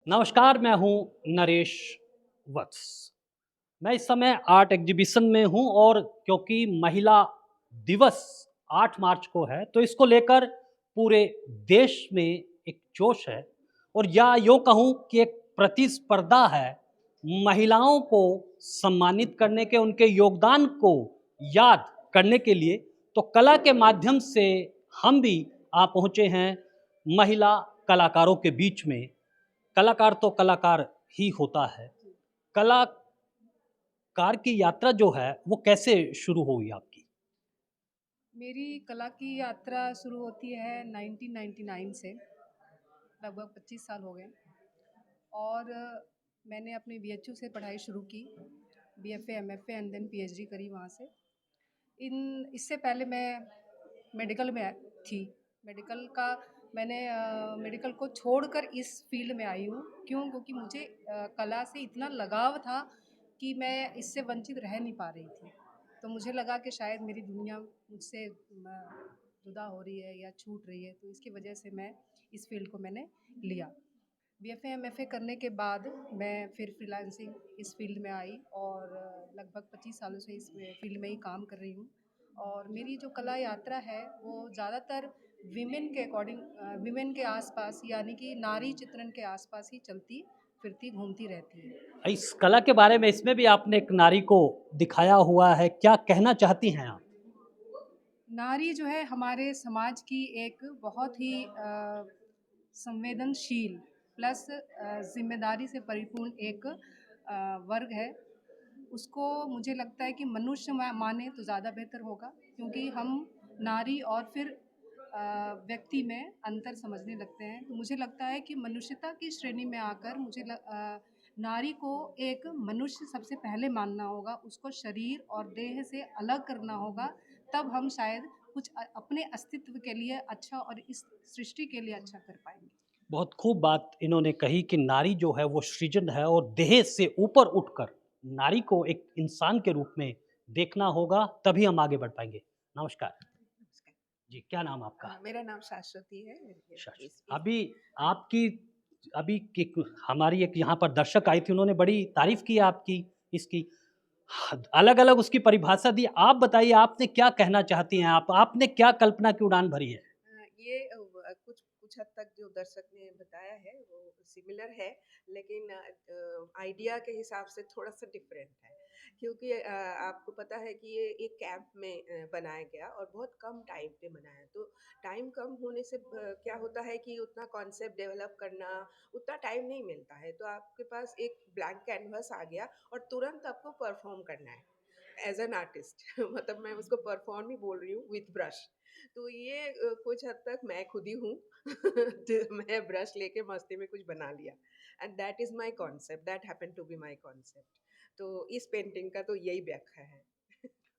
नमस्कार, मैं हूं नरेश वत्स। मैं इस समय आर्ट एग्जीबिशन में हूं और क्योंकि महिला दिवस 8 मार्च को है, तो इसको लेकर पूरे देश में एक जोश है और या यूँ कहूँ कि एक प्रतिस्पर्धा है महिलाओं को सम्मानित करने के, उनके योगदान को याद करने के लिए। तो कला के माध्यम से हम भी आ पहुँचे हैं महिला कलाकारों के बीच में। कलाकार तो कलाकार ही होता है। कलाकार की यात्रा जो है वो कैसे शुरू हुई आपकी? मेरी कला की यात्रा शुरू होती है 1999 से। लगभग 25 साल हो गए और मैंने अपने बीएचयू से पढ़ाई शुरू की। BFA, MFA and then PhD करी वहाँ से। इससे पहले मैं मेडिकल में थी। मेडिकल का मैंने मेडिकल को छोड़कर इस फील्ड में आई हूँ। क्यों? क्योंकि मुझे कला से इतना लगाव था कि मैं इससे वंचित रह नहीं पा रही थी। तो मुझे लगा कि शायद मेरी दुनिया मुझसे जुदा हो रही है या छूट रही है, तो इसकी वजह से मैं इस फील्ड को मैंने लिया। बीएफए एमएफए करने के बाद मैं फिर फ्रीलांसिंग इस फील्ड में आई और लगभग 25 सालों से इस फील्ड में ही काम कर रही हूँ। और मेरी जो कला यात्रा है वो ज़्यादातर विमेन के अकॉर्डिंग, विमेन के आसपास, यानी कि नारी चित्रण के आसपास ही चलती फिरती घूमती रहती है। इस कला के बारे में इसमें भी आपने एक नारी को दिखाया हुआ है, क्या कहना चाहती हैं आप? नारी जो है हमारे समाज की एक बहुत ही संवेदनशील प्लस जिम्मेदारी से परिपूर्ण एक वर्ग है। उसको मुझे लगता है कि मनुष्य माने तो ज़्यादा बेहतर होगा, क्योंकि हम नारी और फिर व्यक्ति में अंतर समझने लगते हैं। तो मुझे लगता है कि मनुष्यता की श्रेणी में आकर नारी को एक मनुष्य सबसे पहले मानना होगा, उसको शरीर और देह से अलग करना होगा। तब हम शायद कुछ अपने अस्तित्व के लिए अच्छा और इस सृष्टि के लिए अच्छा कर पाएंगे। बहुत खूब बात इन्होंने कही कि नारी जो है वो सृजन है और देह से ऊपर उठकर नारी को एक इंसान के रूप में देखना होगा, तभी हम आगे बढ़ पाएँगे। नमस्कार। नमस्कार। जी, क्या नाम आपका? मेरा नाम शाश्वती है। अभी आपकी अभी की हमारी एक यहाँ पर दर्शक आई थी, उन्होंने बड़ी तारीफ़ की आपकी इसकी। अलग-अलग उसकी परिभाषा दी। आप बताइए आपने क्या कहना चाहती हैं आप? आपने क्या कल्पना की उड़ान भरी है? ये कुछ कुछ हद तक जो दर्शक ने बताया है वो सिमिलर है, लेकिन आइडिया के हिसाब से थोड़ा सा डिफरेंट है। क्योंकि आपको पता है कि ये एक कैंप में बनाया गया और बहुत कम टाइम पे बनाया, तो टाइम कम होने से क्या होता है कि उतना कॉन्सेप्ट डेवलप करना उतना टाइम नहीं मिलता है। तो आपके पास एक ब्लैंक कैनवस आ गया और तुरंत आपको परफॉर्म करना है एज एन आर्टिस्ट। मतलब मैं उसको परफॉर्म ही बोल रही हूँ विथ ब्रश। तो ये कुछ हद तक मैं खुद ही हूँ। तो मैं ब्रश लेके मस्ती में कुछ बना लिया and that is my concept, that happen to be my concept. तो इस पेंटिंग का तो यही व्याख्या है।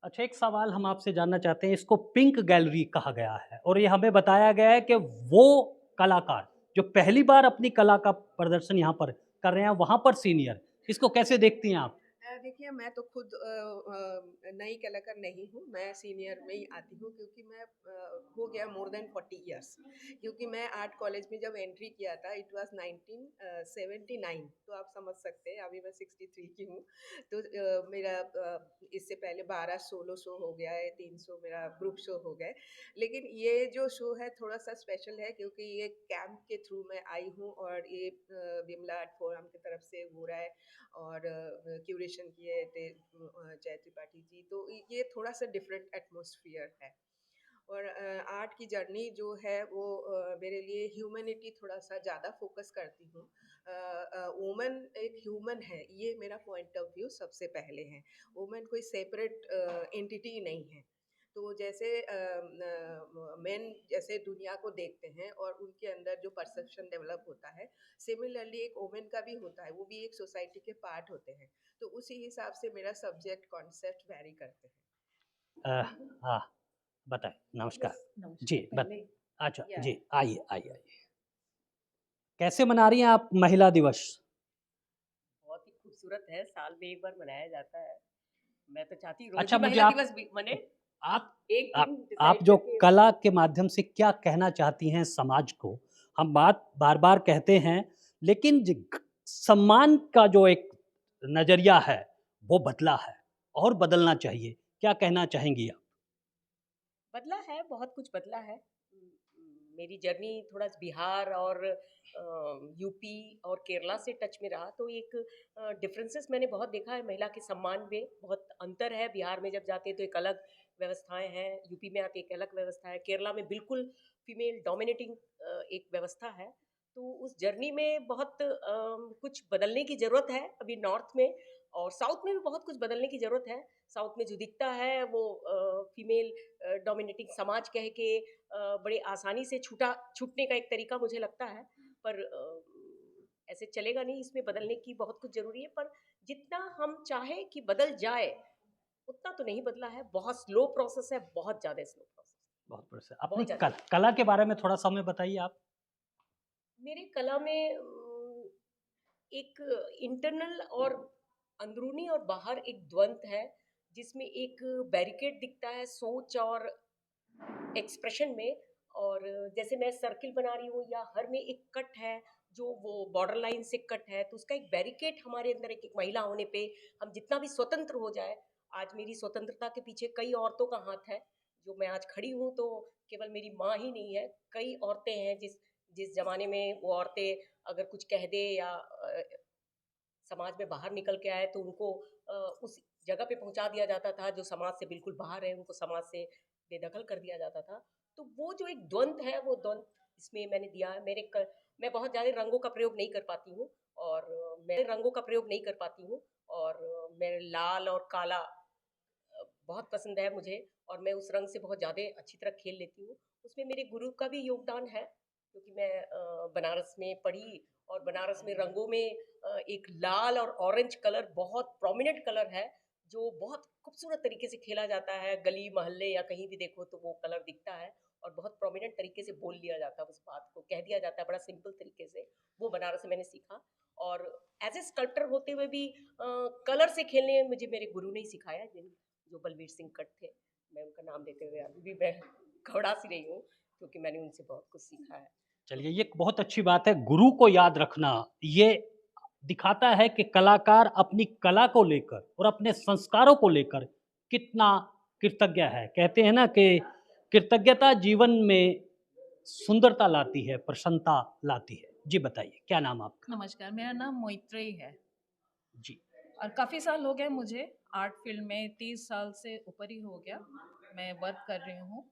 अच्छा, एक सवाल हम आपसे जानना चाहते हैं, इसको पिंक गैलरी कहा गया है और ये हमें बताया गया है कि वो कलाकार जो पहली बार अपनी कला का प्रदर्शन यहाँ पर कर रहे हैं, वहाँ पर सीनियर, इसको कैसे देखती हैं आप? देखिए, मैं तो खुद नई कलाकार नहीं हूँ, मैं सीनियर में ही आती हूँ, क्योंकि मैं हो गया मोर देन 40 इयर्स। क्योंकि मैं आर्ट कॉलेज में जब एंट्री किया था इट वाज 1979, तो आप समझ सकते हैं अभी मैं 63 की हूँ। तो मेरा इससे पहले 12 सोलो शो हो गया है, 3 शो मेरा ग्रुप शो हो गए। लेकिन ये जो शो है थोड़ा सा स्पेशल है, क्योंकि ये कैंप के थ्रू मैं आई हूँ और ये विमला आर्ट फोरम की तरफ से हो रहा है और क्यूरेशन किए थे जय त्रिपाठी जी। तो ये थोड़ा सा डिफरेंट एटमॉस्फेयर है। और आर्ट की जर्नी जो है वो मेरे लिए ह्यूमैनिटी थोड़ा सा ज़्यादा फोकस करती हूँ। वुमन एक ह्यूमन है, ये मेरा पॉइंट ऑफ व्यू सबसे पहले है। वुमन कोई सेपरेट एंटिटी नहीं है। तो जैसे मेन जैसे दुनिया को देखते हैं और उनके अंदर जो परसेप्शन डेवलप होता है, सिमिलरली एक वुमेन का भी होता है, वो भी एक सोसाइटी के पार्ट होते हैं। तो उसी हिसाब से मेरा सब्जेक्ट कॉन्सेप्ट वैरी करते हैं। अ, हाँ, बताएँ। नमस्कार। नमस्कार। जी, पहले अच्छा, या जी, आइए, आइए, आइए। कैसे मना रही हैं आप महिला दिवस? बहुत ही खूबसूरत है, साल में एक बार मनाया जाता है। मैं तो चाहती हूँ रोज़ अच्छा, ही मुझे महिला आप दिवस भी मने। आप एक आप दिन आप डिसाइड जो करके। कला के माध्यम से क्या कहना चाहती हैं समाज को? हम बात बार-बार कहते हैं, लेकिन सम्मान का जो एक नज़रिया है, वो बदला है और बदलना चाहिए। क्या कहना चाहेंगी आप? बदला है, बहुत कुछ बदला है। मेरी जर्नी थोड़ा बिहार और यूपी और केरला से टच में रहा, तो एक डिफरेंसेस मैंने बहुत देखा है महिला के सम्मान में। बहुत अंतर है, बिहार में जब जाते हैं तो एक अलग व्यवस्थाएं हैं, यूपी में आते एक अलग व्यवस्था है, केरला में बिल्कुल फीमेल डोमिनेटिंग एक व्यवस्था है। तो उस जर्नी में बहुत कुछ बदलने की ज़रूरत है अभी नॉर्थ में, और साउथ में भी बहुत कुछ बदलने की ज़रूरत है। साउथ में जो दिखता है वो फीमेल डोमिनेटिंग समाज कह के बड़े आसानी से छूटने का एक तरीका मुझे लगता है। पर ऐसे चलेगा नहीं, इसमें बदलने की बहुत कुछ ज़रूरी है। पर जितना हम चाहें कि बदल जाए, उतना तो नहीं बदला है। बहुत स्लो प्रोसेस है, बहुत ज़्यादा स्लो प्रोसेस, बहुत बढ़िया। अपनी बहुत ज़्यादा। कला के बारे में थोड़ा-सा हमें बताइए आप? मेरी कला में एक इंटरनल और अंदरूनी और बाहर एक द्वंद है, जिसमें एक बैरिकेड दिखता है सोच और एक्सप्रेशन में। और जैसे मैं सर्किल बना रही हूँ या हर में एक कट है, जो वो बॉर्डर लाइन से कट है, तो उसका एक बैरिकेड हमारे अंदर एक महिला होने पे हम जितना भी स्वतंत्र हो जाए। आज मेरी स्वतंत्रता के पीछे कई औरतों का हाथ है। जो मैं आज खड़ी हूँ तो केवल मेरी माँ ही नहीं है, कई औरतें हैं जिस जिस जमाने में वो औरतें अगर कुछ कह दे या समाज में बाहर निकल के आए तो उनको उस जगह पे पहुंचा दिया जाता था जो समाज से बिल्कुल बाहर है, उनको समाज से बेदखल कर दिया जाता था। तो वो जो एक द्वंद है, वो द्वंद इसमें मैंने दिया है। मैं बहुत ज़्यादा रंगों का प्रयोग नहीं कर पाती हूँ, और मैं रंगों का प्रयोग नहीं कर पाती हूँ, और मैं लाल और काला बहुत पसंद है मुझे, और मैं उस रंग से बहुत ज़्यादा अच्छी तरह खेल लेती हूँ। उसमें मेरे गुरु का भी योगदान है, क्योंकि मैं बनारस में पढ़ी, और बनारस में रंगों में एक लाल और ऑरेंज कलर बहुत प्रोमिनेंट कलर है, जो बहुत खूबसूरत तरीके से खेला जाता है। गली मोहल्ले या कहीं भी देखो तो वो कलर दिखता है, और बहुत प्रोमिनेंट तरीके से बोल लिया जाता है, उस बात को कह दिया जाता है बड़ा सिंपल तरीके से। वो बनारस में मैंने सीखा। और एज ए स्कल्प्टर होते हुए भी कलर से खेलने मुझे मेरे गुरु ने ही सिखाया, जो बलवीर सिंह कट थे। मैं उनका नाम लेते हुए अभी भी मैं घबरा सी रही हूँ, क्योंकि मैंने उनसे बहुत कुछ सीखा है। चलिए, ये एक बहुत अच्छी बात है, गुरु को याद रखना। ये दिखाता है कि कलाकार अपनी कला को लेकर और अपने संस्कारों को लेकर कितना कृतज्ञ है। कहते हैं ना कि कृतज्ञता जीवन में सुंदरता लाती है, प्रसन्नता लाती है। जी बताइए, क्या नाम आपका? नमस्कार, मेरा नाम मोइत्रेयी है जी। और काफ़ी साल हो गए मुझे आर्ट फील्ड में, 30 साल से ऊपर ही हो गया मैं वर्क कर रही हूँ।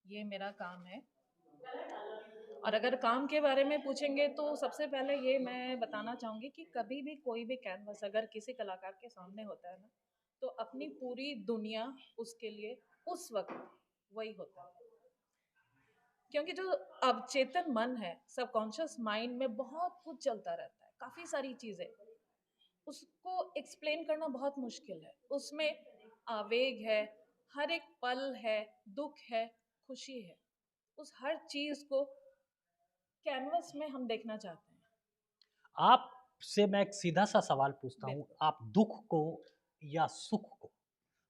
ये मेरा काम है। और अगर काम के बारे में पूछेंगे तो सबसे पहले ये मैं बताना चाहूँगी कि कभी भी कोई भी कैनवस अगर किसी कलाकार के सामने होता है ना, तो अपनी पूरी दुनिया उसके लिए उस वक्त वही होता है। क्योंकि जो अवचेतन मन है, सबकॉन्शियस माइंड में बहुत कुछ चलता रहता है, काफ़ी सारी चीज़ें उसको एक्सप्लेन करना बहुत मुश्किल है। उसमें आवेग है, हर एक पल है, दुख है, खुशी है। उस हर चीज़ को कैनवस में हम देखना चाहते हैं। आपसे मैं एक सीधा-सा सवाल पूछता हूँ, बिल्कुल, आप दुःख को या सुख को,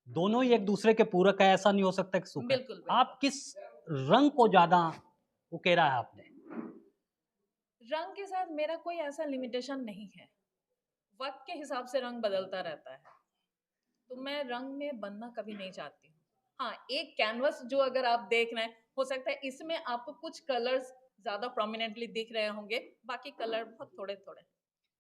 दोनों ही एक दूसरे के पूरक है, ऐसा नहीं हो सकता कि सुख है। बिल्कुल, बिल्कुल। आप किस रंग को ज़्यादा उकेरा है आपने? रंग के साथ मेरा कोई ऐसा लिमिटेशन नहीं है। वक़्त के हिसाब से रंग बदलता रहता है। तो मैं रंग में बनना कभी नहीं चाहती हूँ। हाँ, एक कैनवस जो अगर आप देख रहे हैं, हो सकता है इसमें आपको कुछ कलर्स ज़्यादा प्रोमिनेंटली दिख रहे होंगे, बाकी कलर बहुत थोड़े-थोड़े।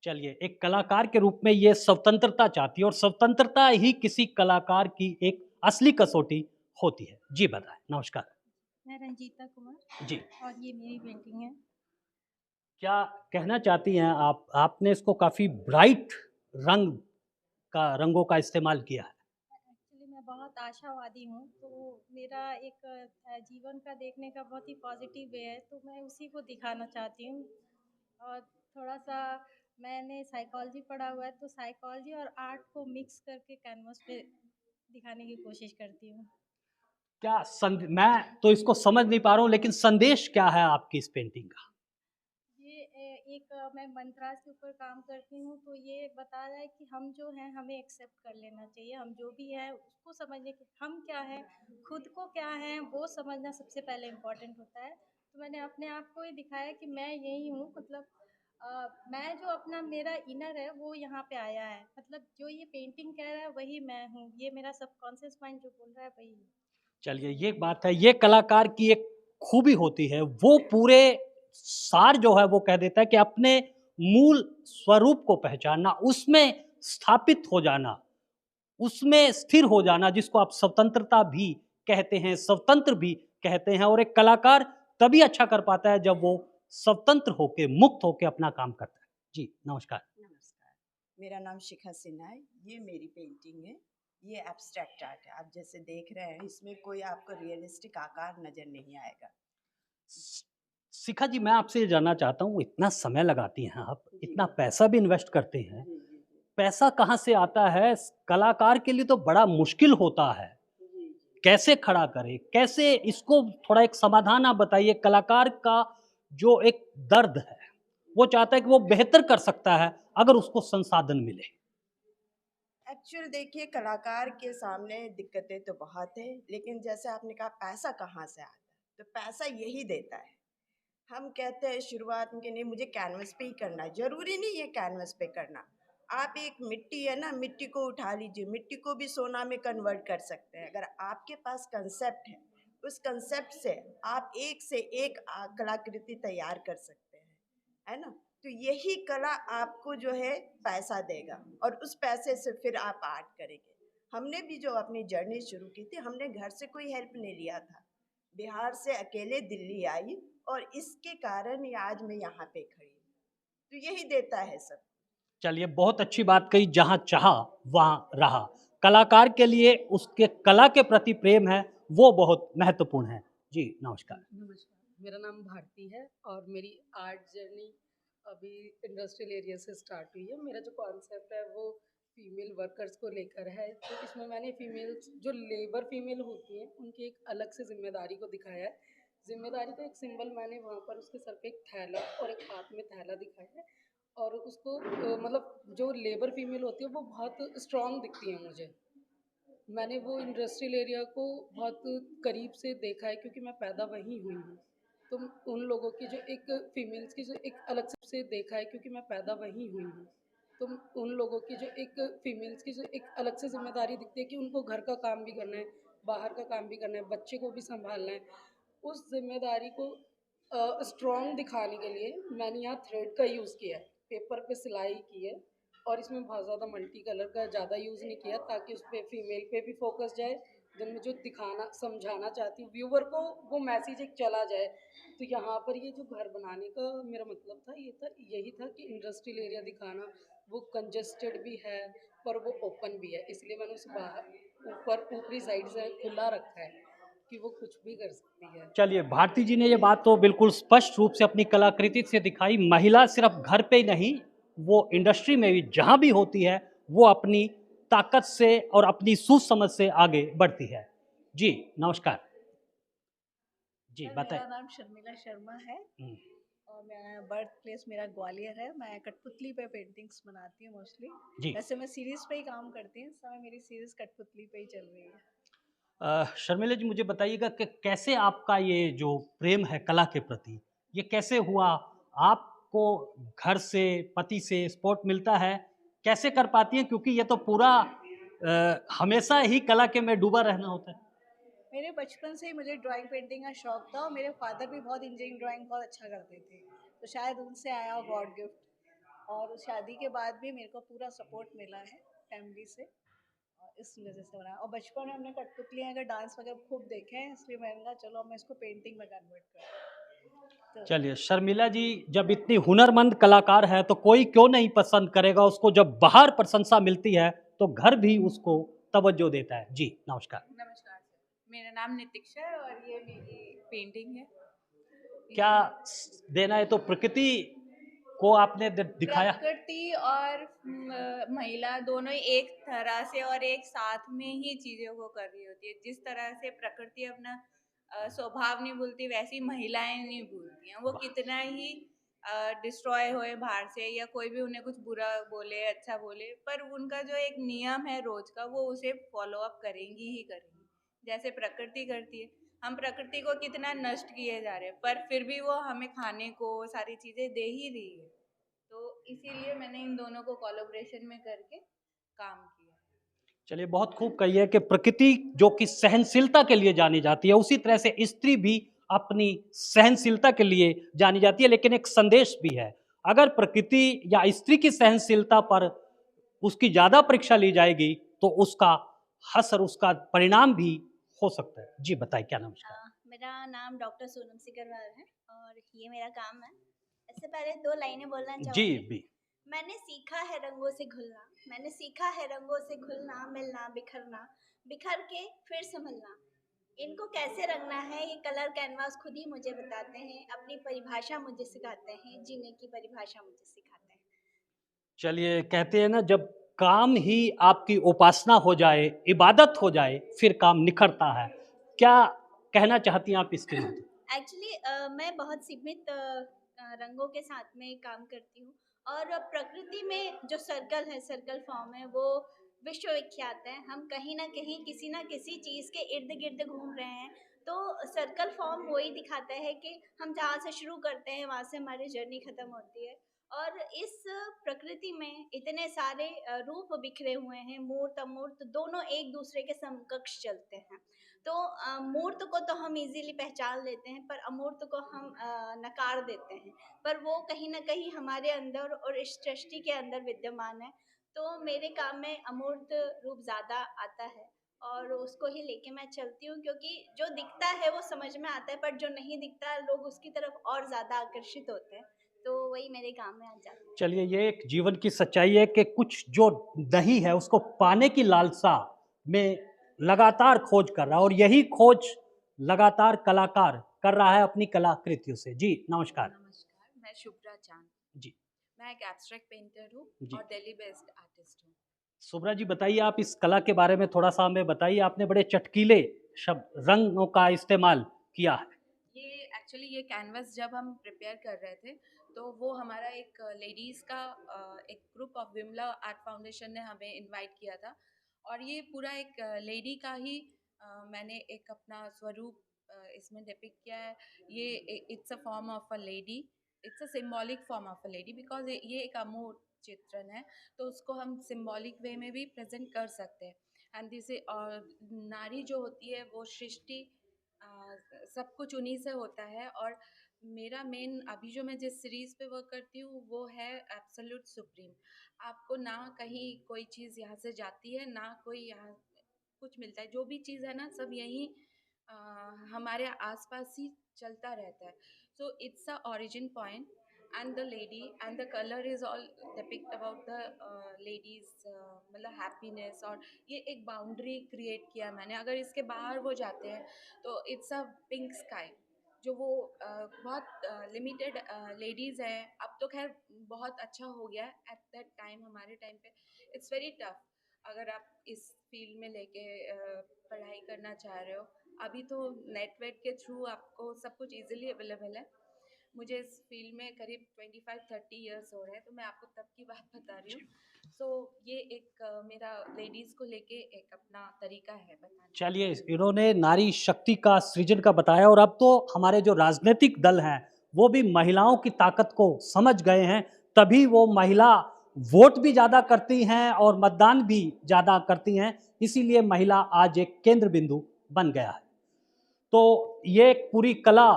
चलिए, एक कलाकार के रूप में ये स्वतंत्रता चाहती है और स्वतंत्रता ही किसी कलाकार की एक असली कसौटी होती है। जी बताएँ। नमस्कार। मैं रंजीता कुमार जी, और ये मेरी पेंटिंग है। क्या कहना चाहती हैं आप? आपने इसको काफ़ी ब्राइट रंग रंगों का इस्तेमाल किया है। एक्चुअली मैं बहुत आशावादी हूँ, तो मेरा एक जीवन का देखने का बहुत ही पॉजिटिव वे है, तो मैं उसी को दिखाना चाहती हूँ। और थोड़ा-सा मैंने साइकोलॉजी पढ़ा हुआ है, तो साइकोलॉजी और आर्ट को मिक्स करके कैनवास पे दिखाने की कोशिश करती हूँ। क्या मैं तो इसको समझ नहीं पा रहा हूँ, लेकिन संदेश क्या है आपकी इस पेंटिंग का? ये एक मैं मंत्रास के ऊपर काम करती हूँ, तो ये बता रहा है कि हम जो हैं हमें एक्सेप्ट कर लेना चाहिए। हम जो भी हैं उसको समझने कि हम क्या हैं, खुद को क्या हैं, वो समझना सबसे पहले इम्पोर्टेंट होता है। तो मैंने अपने आप को ही दिखाया कि मैं यही हूँ, मतलब मैं जो अपना मेरा इनर है वो यहाँ पे आया है, मतलब जो ये पेंटिंग कह रहा है वही मैं हूँ, ये मेरा सबकॉन्शियस माइंड जो बोल रहा है वही है। चलिए ये एक बात है, ये कलाकार की एक खूबी होती है, वो पूरे सार जो है वो कह देता है कि अपने मूल स्वरूप को पहचानना, उसमें स्थापित हो जाना, उसमें स्थिर हो जाना, जिसको आप स्वतंत्रता भी कहते हैं, स्वतंत्र भी कहते हैं। और एक कलाकार तभी अच्छा कर पाता है जब वो स्वतंत्र होके, मुक्त होके अपना काम करता है। जी, नमस्कार। नमस्कार, मेरा नाम शिखा सिन्हा है। ये मेरी पेंटिंग है। ये एब्स्ट्रैक्ट आर्ट है। आप जैसे देख रहे हैं, इसमें कोई आपको रियलिस्टिक आकार नज़र नहीं आएगा। शिखा जी, मैं आपसे ये जानना चाहता हूँ, इतना समय लगाती हैं आप, जी, इतना पैसा भी इन्वेस्ट करते हैं, जी, जी, जी। पैसा कहाँ से आता है? कलाकार के लिए तो बड़ा मुश्किल होता है। जी, जी। कैसे खड़ा करें? कैसे इसको थोड़ा एक समाधान आप बताइए। कलाकार का जो एक दर्द है, वो चाहता है कि वो बेहतर कर सकता है अगर उसको संसाधन मिले। एक्चुअल देखिए, कलाकार के सामने दिक्कतें तो बहुत हैं, लेकिन जैसे आपने कहा पैसा कहाँ से आता है, तो पैसा यही देता है। हम कहते हैं शुरुआत में कि नहीं मुझे कैनवस पे ही करना है, ज़रूरी नहीं है कैनवस पे करना। आप एक मिट्टी है ना, मिट्टी को उठा लीजिए, मिट्टी को भी सोना में कन्वर्ट कर सकते हैं। अगर आपके पास कंसेप्ट है, उस कंसेप्ट से आप एक से एक कलाकृति तैयार कर सकते हैं, है ना? तो यही कला आपको जो है पैसा देगा, और उस पैसे से फिर आप आर्ट करेंगे। हमने भी जो अपनी जर्नी शुरू की थी, हमने घर से कोई हेल्प नहीं लिया था। बिहार से अकेले दिल्ली आई, और इसके कारण ही आज मैं यहाँ पे खड़ी हूँ। तो यही देता है सब। चलिए, बहुत अच्छी बात कही, जहाँ चाहा वहाँ रहा। कलाकार के लिए उसके कला के प्रति प्रेम है, वो बहुत महत्वपूर्ण है। जी, नमस्कार। नमस्कार, मेरा नाम भारती है और मेरी आर्ट जर्नी अभी इंडस्ट्रियल एरिया से स्टार्ट हुई है। मेरा जो कॉन्सेप्ट है वो फीमेल वर्कर्स को लेकर है। तो इसमें मैंने फीमेल्स जो लेबर फीमेल होती हैं उनकी एक अलग से जिम्मेदारी को दिखाया है। जिम्मेदारी का एक सिंबल मैंने वहाँ पर उसके सर पे एक थैला और एक हाथ में थैला दिखाया है। और उसको मतलब जो लेबर फीमेल होती है वो बहुत स्ट्रांग दिखती है मुझे। मैंने वो इंडस्ट्रियल एरिया को बहुत करीब से देखा है क्योंकि मैं पैदा वहीं हुई हूँ। तो उन लोगों की जो एक फीमेल्स की जो एक अलग से देखा है क्योंकि मैं पैदा वहीं हुई हूँ। तो उन लोगों की जो एक फीमेल्स की जो एक अलग से ज़िम्मेदारी दिखती है कि उनको घर का काम भी करना है, बाहर का काम भी करना है, बच्चे को भी सँभालना है। उस ज़िम्मेदारी को स्ट्रॉन्ग दिखाने के लिए मैंने यहाँ थ्रेड का यूज़ किया है, पेपर पे सिलाई की है। और इसमें बहुत ज़्यादा मल्टी कलर का ज़्यादा यूज़ नहीं किया ताकि उस पे फीमेल पे भी फोकस जाए। देन मैं जो दिखाना समझाना चाहती हूँ व्यूवर को, वो मैसेज एक चला जाए। तो यहाँ पर ये जो घर बनाने का मेरा मतलब था, ये था यही था कि इंडस्ट्रियल एरिया दिखाना। वो कंजेस्टेड भी है पर वो ओपन भी है, इसलिए मैंने उसे बाहर ऊपर ऊपरी साइड से खुला रखा है कि वो कुछ भी कर सकती है। चलिए, भारती जी ने ये बात तो बिल्कुल स्पष्ट रूप से अपनी कलाकृति से दिखाई। महिला सिर्फ घर पे ही नहीं, वो इंडस्ट्री में भी जहाँ भी होती है, वो अपनी ताकत से और अपनी सूझ समझ से आगे बढ़ती है। जी, नमस्कार। जी, सर, बताएं। मेरा नाम शर्मिला शर्मा है हम्म, और मैं बर्थ प्लेस मेरा ग्वालियर है। मैं कठपुतली पे पेंटिंग्स बनाती हूँ मोस्टली। जी। वैसे मैं सीरीज़ पे ही काम करती हूँ, इस समय मेरी सीरीज़ कठपुतली पे ही चल रही है। शर्मिला जी, मुझे बताइएगा कि कैसे आपका ये जो प्रेम है कला के प्रति, ये कैसे हुआ? आपको घर से, पति से सपोर्ट मिलता है? कैसे कर पाती हैं? क्योंकि ये तो पूरा हमेशा ही कला के में डूबा रहना होता है। मेरे बचपन से ही मुझे ड्राइंग पेंटिंग का शौक था और मेरे फादर भी बहुत इंजीनियरिंग ड्राइंग बहुत अच्छा करते थे, तो शायद उनसे आया हो गॉड गिफ्ट। और शादी के बाद भी मेरे को पूरा सपोर्ट मिला है फैमिली से, और इस वजह से बना। और बचपन में हमने कठपुतलियाँ का डांस वगैरह खूब देखे हैं, इसलिए मैंने कहा चलो मैं इसको पेंटिंग में कन्वर्ट कर। तो चलिए, शर्मिला जी जब इतनी हुनरमंद कलाकार है तो कोई क्यों नहीं पसंद करेगा उसको। जब बाहर प्रशंसा मिलती है तो घर भी उसको तवज्जो देता है। जी, नमस्कार। नमस्कार सर, मेरा नाम नितिक्षा है और ये मेरी पेंटिंग है। क्या देना है? तो प्रकृति को आपने दिखाया। प्रकृति और महिला दोनों ही एक तरह से और एक साथ में ही चीज़ों को कर रही होती है। जिस तरह से प्रकृति अपना स्वभाव नहीं भूलती, वैसी महिलाएं नहीं भूलती हैं। वो कितना ही डिस्ट्रॉय होए बाहर से या कोई भी उन्हें कुछ बुरा बोले अच्छा बोले, पर उनका जो एक नियम है रोज का, वो उसे फॉलो अप करेंगी ही करेंगी, जैसे प्रकृति करती है। हम प्रकृति को कितना नष्ट किए जा रहे हैं, पर फिर भी वो हमें खाने को सारी चीजें दे ही रही है। इसीलिए मैंने इन दोनों को कोलैबोरेशन में करके काम किया। चलिए, बहुत खूब कही है कि प्रकृति जो कि सहनशीलता के लिए जानी जाती है, उसी तरह से स्त्री भी अपनी सहनशीलता के लिए जानी जाती है, लेकिन एक संदेश भी है। अगर प्रकृति या स्त्री की सहनशीलता पर उसकी ज़्यादा परीक्षा ली जाएगी तो उसका असर, उसका परिणाम भी हो सकता है। जी बताइए, क्या नाम है उसका? मेरा नाम डॉक्टर सोनम सिकरवार है और ये मेरा काम है। इससे पहले 2 लाइनें बोलना जी चाहूँगी। भी। मैंने सीखा है रंगों से घुलना, मैंने सीखा है रंगों से घुलना, मिलना, बिखरना, बिखर के फिर संभलना। इनको कैसे रंगना है ये कलर कैनवास खुद ही मुझे बताते हैं, अपनी परिभाषा मुझे सिखाते हैं, जीने की परिभाषा मुझे सिखाते हैं। चलिए, कहते हैं ना, जब काम ही आपकी उपासना हो जाए, इबादत हो जाए, फिर काम निखरता है। क्या कहना चाहती हैं आप इसके लिए? एक्चुअली मैं बहुत सीमित रंगों के साथ में काम करती हूँ और प्रकृति में जो सर्कल है, सर्कल फॉर्म है, वो विश्वविख्यात है। हम कहीं ना कहीं किसी ना किसी चीज़ के इर्द गिर्द घूम रहे हैं, तो सर्कल फॉर्म वही दिखाता है कि हम जहाँ से शुरू करते हैं वहाँ से हमारी जर्नी ख़त्म होती है। और इस प्रकृति में इतने सारे रूप बिखरे हुए हैं, मूर्त अमूर्त दोनों एक दूसरे के समकक्ष चलते हैं। तो मूर्त को तो हम इजीली पहचान लेते हैं, पर अमूर्त को हम नकार देते हैं, पर वो कहीं ना कहीं हमारे अंदर और इस सृष्टि के अंदर विद्यमान है। तो मेरे काम में अमूर्त रूप ज़्यादा आता है और उसको ही लेके मैं चलती हूँ, क्योंकि जो दिखता है वो समझ में आता है, पर जो नहीं दिखता लोग उसकी तरफ और ज़्यादा आकर्षित होते हैं। तो वही मेरे काम में आ जाता है। चलिए, ये एक जीवन की सच्चाई है कि कुछ जो नहीं है उसको पाने की लालसा में लगातार खोज कर रहा है, और यही खोज लगातार कलाकार कर रहा है अपनी कलाकृतियों से। जी नमस्कार। नमस्कार, मैं शुभ्रा चांद। जी मैं एक एब्स्ट्रैक्ट पेंटर हूँ जी। और दिल्ली बेस्ड आर्टिस्ट हूँ। सुब्रा जी, बताइए, आप इस कला के बारे में थोड़ा सा हमें बताइए। आपने बड़े चटकीले शब्द, रंगों का इस्तेमाल किया है। ये एक्चुअली ये कैनवस जब हम प्रिपेयर कर रहे थे तो वो हमारा एक लेडीज़ का एक group of Vimla art foundation ने हमें इनवाइट किया था, और ये पूरा एक लेडी का ही मैंने एक अपना स्वरूप इसमें डिपिक्ट किया है। ये it's a form of a lady, it's a symbolic form of a lady, because ये एक अमूर्त चित्रण है, तो उसको हम सिम्बॉलिक वे में भी प्रेजेंट कर सकते हैं। एंड दिस और नारी जो होती है वो सृष्टि सब कुछ उन्हीं से होता है। और मेरा मेन अभी जो मैं जिस सीरीज़ पे वर्क करती हूँ वो है एब्सोल्यूट सुप्रीम। आपको ना कहीं कोई चीज़ यहाँ से जाती है, ना कोई यहाँ कुछ मिलता है। जो भी चीज़ है ना, सब यहीं हमारे आसपास ही चलता रहता है। So it's a origin point and the lady and the colour is all depict about the ladies, मतलब हैप्पीनेस। और ये एक बाउंड्री क्रिएट किया मैंने। अगर इसके बाहर वो जाते हैं तो इट्स अ पिंक स्काई, जो वो बहुत लिमिटेड लेडीज़ हैं। अब तो खैर बहुत अच्छा हो गया है, एट दैट टाइम हमारे टाइम पे इट्स वेरी टफ अगर आप इस फील्ड में लेके पढ़ाई करना चाह रहे हो। अभी तो नेटवर्क के थ्रू आपको सब कुछ इजीली अवेलेबल है। मुझे इस फील्ड में करीब 25-30 इयर्स हो रहे हैं, तो मैं आपको तब की बात बता रही हूँ। सो ये एक मेरा लेडीज़ को लेके एक अपना तरीका है बताने। चलिए, इन्होंने नारी शक्ति का सृजन का बताया, और अब तो हमारे जो राजनीतिक दल हैं वो भी महिलाओं की ताकत को समझ गए हैं, तभी वो महिला वोट भी ज़्यादा करती हैं और मतदान भी ज़्यादा करती हैं। इसीलिए महिला आज एक केंद्र बिंदु बन गया है। तो ये एक पूरी कला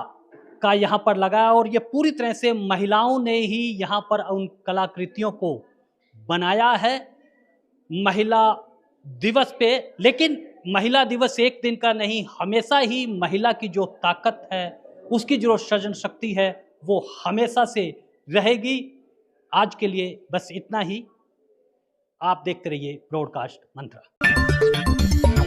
का यहाँ पर लगा है, और ये पूरी तरह से महिलाओं ने ही यहाँ पर उन कलाकृतियों को बनाया है महिला दिवस पे। लेकिन महिला दिवस एक दिन का नहीं, हमेशा ही महिला की जो ताकत है, उसकी जो सृजन शक्ति है, वो हमेशा से रहेगी। आज के लिए बस इतना ही। आप देखते रहिए ब्रॉडकास्ट मंत्रा।